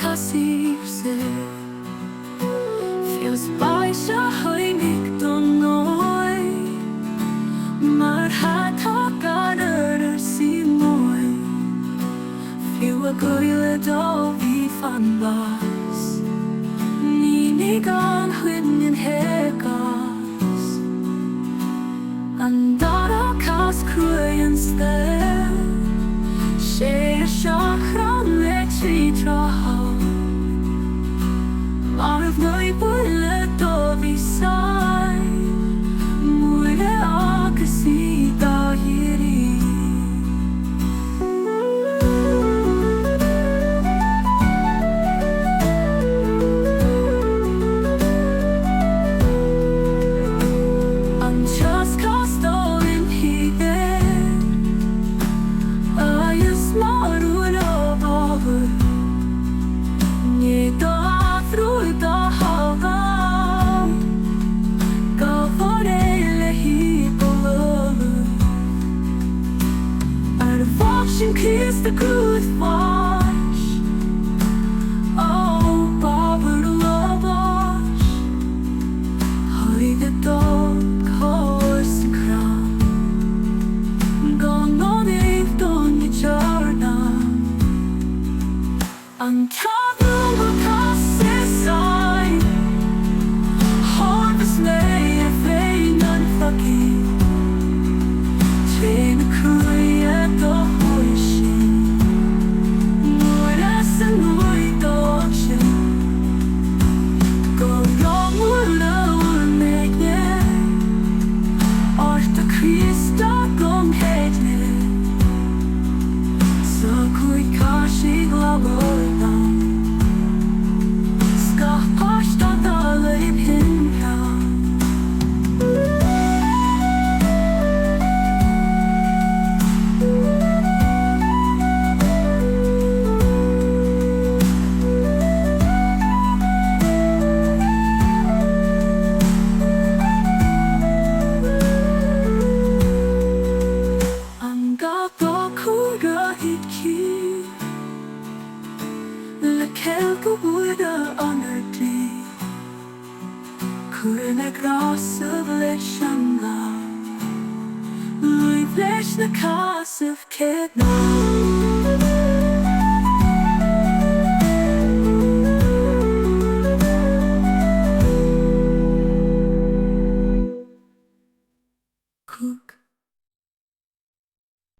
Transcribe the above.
kasivse feels by shahoy mikdonoy marhata kader si moy feel a goyle do vi fan bas ninigan hwinin hekas andara kas kruyen stel she shachran lechi traha Arf noi bulle do vi sai Moire akasi da hiri Anchas kasto in hige Ayus maru lo bavu Nye do through the hava Gavorele hi below Ar watching kiss the good wash Oh, Babar lavash Hoy the dog horse kram Gone on if don't you jarna Uncouple across this side Harvest lay a vein unfucking Train a cruy at the hoishi Moire and Moire dodge Go long would make Art the Christa gong head So Cúig kashi glaborna Kelke woede ander die Kuren gras of lechanga Lui flesh na kas of kedna